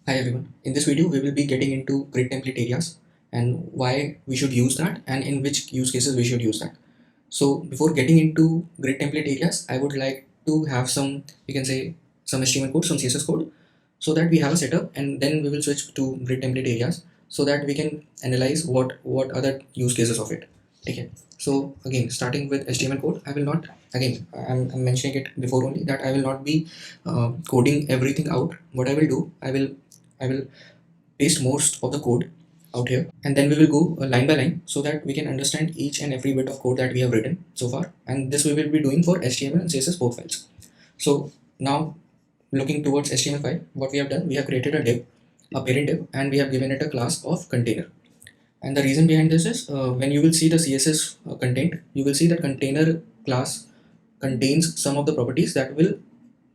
Hi everyone. In this video, we will be getting into grid template areas and why we should use that and in which use cases we should use that. So before getting into grid template areas, I would like to have some, you can say some HTML code, some CSS code so that we have a setup and then we will switch to grid template areas so that we can analyze what are the use cases of it. Okay. So again, starting with HTML code, I will not, again, I'm mentioning it before only that I will not be coding everything out. What I will do, I will paste most of the code out here and then we will go line by line so that we can understand each and every bit of code that we have written so far, and this we will be doing for HTML and CSS both files. So now looking towards HTML5, what we have done, we have created a div, a parent div, and we have given it a class of container. And the reason behind this is when you will see the CSS content, you will see that container class contains some of the properties that will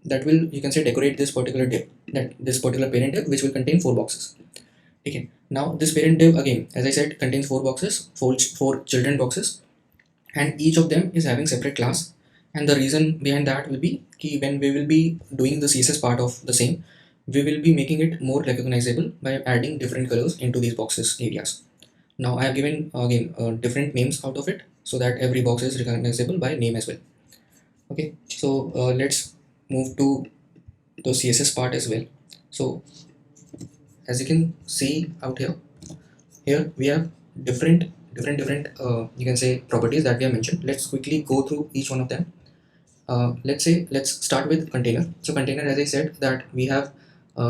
you can say decorate this particular div, that this particular parent div, which will contain four boxes. Okay. Now this parent div, again, as I said, contains four boxes, four children boxes, and each of them is having separate class. And the reason behind that will be कि when we will be doing the CSS part of the same, we will be making it more recognizable by adding different colors into these boxes areas. Now I have given again different names out of it so that every box is recognizable by name as well. Okay, so let's move to the CSS part as well. So as you can see out here, we have different you can say properties that we have mentioned. Let's quickly go through each one of them. Let's start with container. So container, as I said, that we have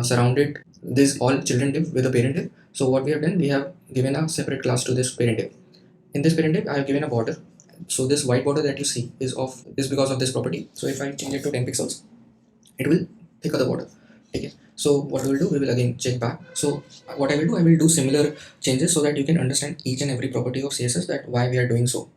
surrounded this all children div with a parent div. So what we have done, we have given a separate class to this parent div. In this parent div, I have given a border. So this white border that you see is because of this property. So if I change it to 10 pixels, it will pick up the border. Okay. So what we will do, we will again check back. So what I will do, I will do similar changes so that you can understand each and every property of CSS, that why we are doing so.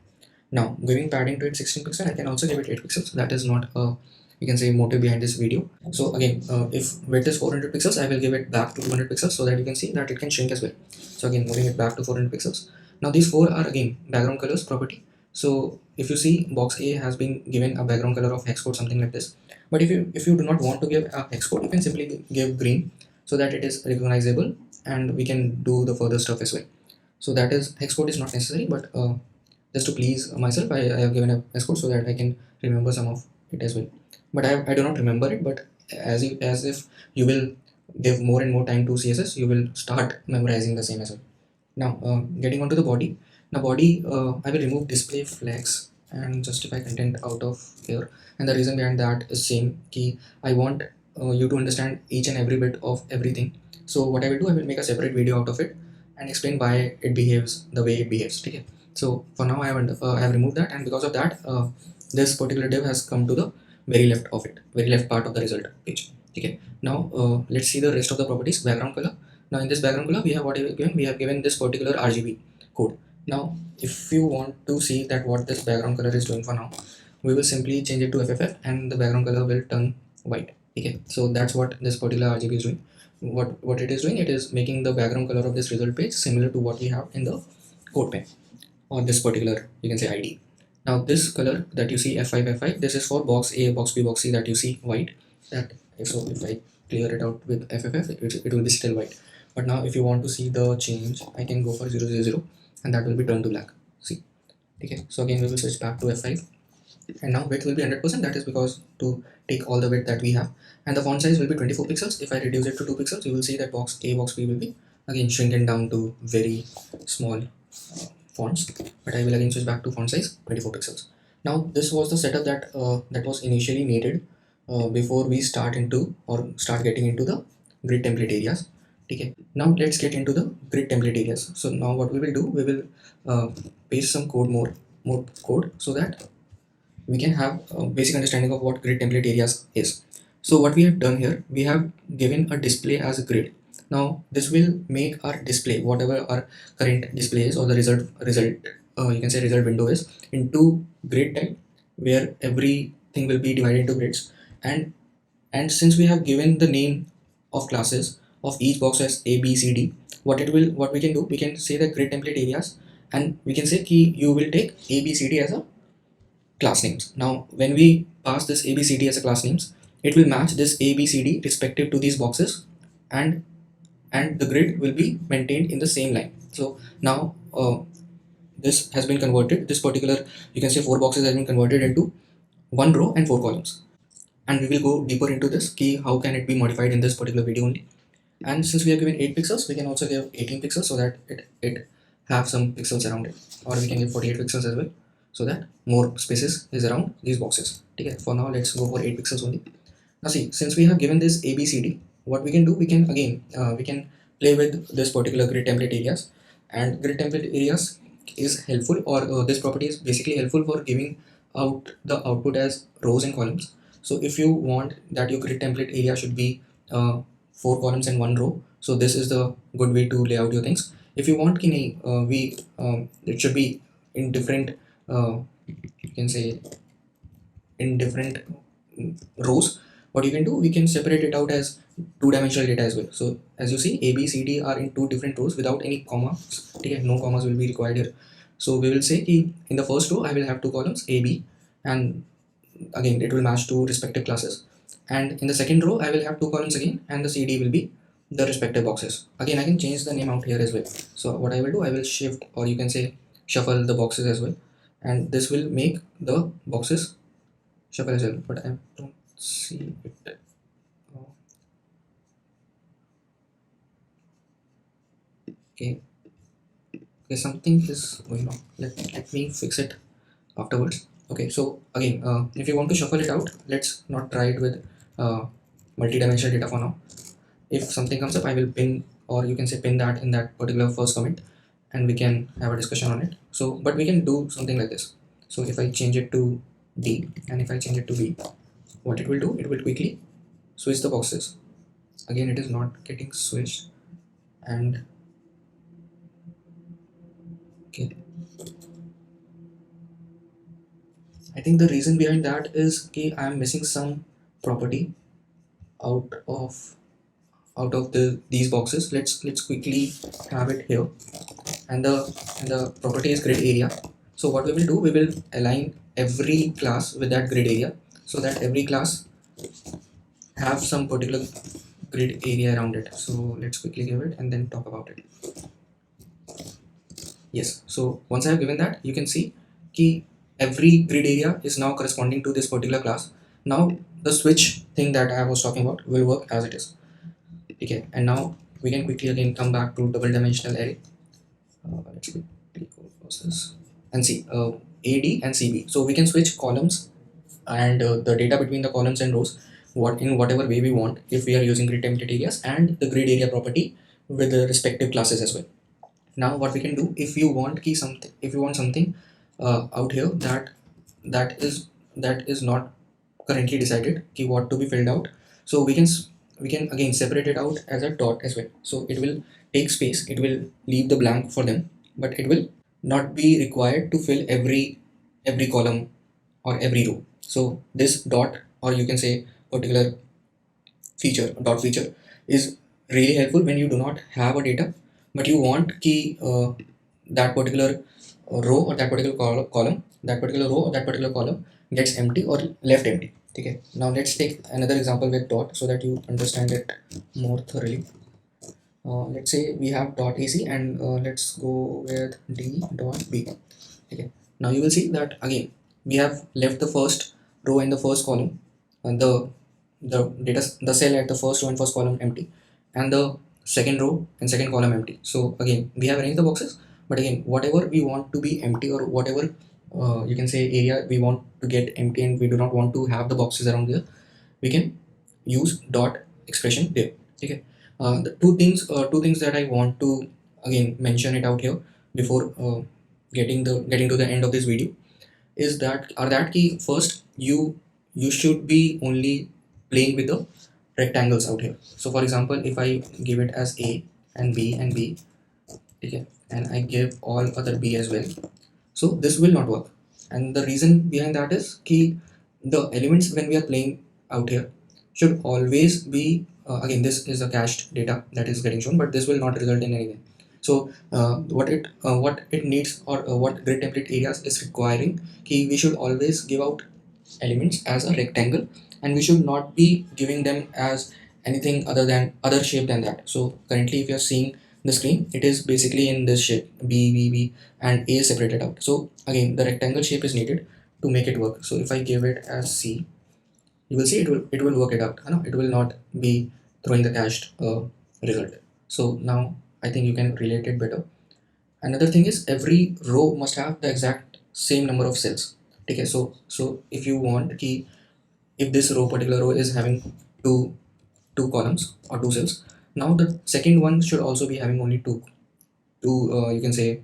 Now giving padding to it 16 pixels, I can also give it 8 pixels. That is not a, you can say, motive behind this video. So again, if width is 400 pixels, I will give it back to 200 pixels so that you can see that it can shrink as well. So again, moving it back to 400 pixels. Now these four are again background colors property. So if you see, box A has been given a background color of hex code, something like this. But if you do not want to give a hex code, you can simply give green so that it is recognizable and we can do the further stuff as well. So that is, hex code is not necessary, but just to please myself, I have given a hex code so that I can remember some of it as well. But I do not remember it, but as if you will give more and more time to CSS, you will start memorizing the same as well. Now getting onto the body. Now body, I will remove display flags and justify content out of here. And the reason behind that is same key. I want you to understand each and every bit of everything. So what I will do, I will make a separate video out of it and explain why it behaves the way it behaves. Okay. So for now I have removed that, and because of that, this particular div has come to the very left of it, very left part of the result page. Okay. Now let's see the rest of the properties. Background color. Now in this background color, we have what we have given. We have given this particular RGB code. Now if you want to see that what this background color is doing for now, we will simply change it to FFF and the background color will turn white. Okay, so that's what this particular RGB is doing. What it is doing, it is making the background color of this result page similar to what we have in the code pen or this particular, you can say, ID. Now this color that you see F5 F5, this is for box A, box B, box C, that you see white. That so if I clear it out with FFF, it will be still white. But now if you want to see the change, I can go for 000 and that will be turned to black. See. Okay, so again we will switch back to F5 and now width will be 100%. That is because to take all the width that we have, and the font size will be 24 pixels. If I reduce it to 2 pixels, you will see that box A, box B will be again shrinking down to very small fonts, but I will again switch back to font size 24 pixels. Now this was the setup that was initially needed before we start getting into the grid template areas. Okay, now let's get into the grid template areas. So now what we will do, we will paste some code, more code, so that we can have a basic understanding of what grid template areas is. So what we have done here, we have given a display as a grid. Now this will make our display, whatever our current display is or the result you can say result window is, into grid type, where everything will be divided into grids. And since we have given the name of classes of each box as A, B, C, D, what we can do, we can say the grid template areas, and we can say key you will take A, B, C, D as a class names. Now when we pass this ABCD as a class names, it will match this ABCD respective to these boxes and the grid will be maintained in the same line. So now this has been converted, this particular, you can say, four boxes has been converted into one row and four columns, and we will go deeper into this key how can it be modified in this particular video only. And since we are given 8 pixels, we can also give 18 pixels so that it have some pixels around it, or we can give 48 pixels as well so that more spaces is around these boxes. Okay, for now let's go for 8 pixels only. Now see, since we have given this ABCD, what we can do, we can again we can play with this particular grid template areas. And grid template areas is helpful, or this property is basically helpful for giving out the output as rows and columns. So if you want that your grid template area should be four columns and one row, so this is the good way to lay out your things. If you want kini we it should be in different you can say in different rows, what you can do, we can separate it out as two-dimensional data as well. So as you see, A, B, C, D are in two different rows without any commas. Okay, no commas will be required here. So we will say ki in the first row I will have two columns A, B, and again it will match to respective classes. And in the second row I will have two columns again, and the C, D will be the respective boxes. Again I can change the name out here as well. So what I will do, I will shift, or you can say shuffle the boxes as well, and this will make the boxes shuffle as well. But I don't see it. Oh, okay, okay, something is going on. Let me fix it afterwards. Okay, so again, if you want to shuffle it out, let's not try it with multi-dimensional data for now. If something comes up, I will pin, or you can say pin that in that particular first comment, and we can have a discussion on it. So but we can do something like this. So if I change it to D and if I change it to B, what it will do, it will quickly switch the boxes. Again, it is not getting switched. And okay, I think the reason behind that is okay, I am missing some property out of the these boxes. Let's quickly have it here, and the property is grid area. So what we will do, we will align every class with that grid area so that every class have some particular grid area around it. So let's quickly give it and then talk about it. Yes, so once I have given that, you can see key every grid area is now corresponding to this particular class. Now the switch thing that I was talking about will work as it is. Okay, and now we can quickly again come back to double dimensional array. Let's quickly go process and see AD and CB. So we can switch columns and the data between the columns and rows in whatever way we want if we are using grid template areas and the grid area property with the respective classes as well. Now what we can do, if you want something, if you want something out here that is not currently decided key what to be filled out, so we can again separate it out as a dot as well. So it will take space, it will leave the blank for them, but it will not be required to fill every column or every row. So this dot, or you can say particular dot feature, is really helpful when you do not have a data but you want that particular row or that particular column, that particular row or that particular column gets empty or left empty. Okay, now let's take another example with dot so that you understand it more thoroughly. Let's say we have dot AC, and let's go with D dot B. Okay, now you will see that again we have left the first row and the first column, and the cell at the first row and first column empty, and the second row and second column empty. So again we have arranged the boxes, but again whatever we want to be empty, or whatever you can say area we want to get empty and we do not want to have the boxes around there, we can use dot expression there. Okay, the two things that I want to again mention it out here before getting to the end of this video is that key first, you should be only playing with the rectangles out here. So for example, if I give it as A and B and B, okay, and I give all other B as well, so this will not work. And the reason behind that is key the elements when we are playing out here should always be again this is a cached data that is getting shown, but this will not result in anything. So what it needs, or what grid template areas is requiring, key we should always give out elements as a rectangle, and we should not be giving them as anything other shape than that. So currently if you're seeing the screen, it is basically in this shape, B, B, B, and A is separated out. So again, the rectangle shape is needed to make it work. So if I give it as C, you will see it will work it out. No, it will not be throwing the cached result. So now I think you can relate it better. Another thing is every row must have the exact same number of cells. Okay, so if you want key, if this particular row is having two columns or two cells, now the second one should also be having only two you can say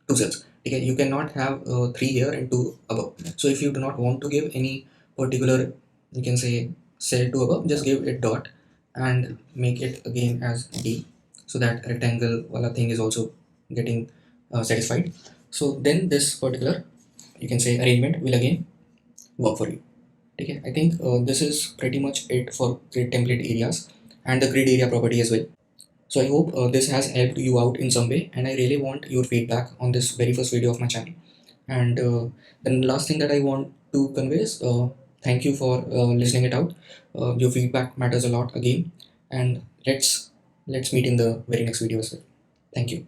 two cells. Okay, you cannot have three here and two above. So if you do not want to give any particular, you can say, cell to above, just give it dot and make it again as D, so that rectangle wala thing is also getting satisfied. So then this particular, you can say, arrangement will again work for you. Okay, I think this is pretty much it for grid template areas and the grid area property as well. So I hope this has helped you out in some way, and I really want your feedback on this very first video of my channel. And then last thing that I want to convey is thank you for listening it out. Your feedback matters a lot again, and let's meet in the very next video as well. Thank you.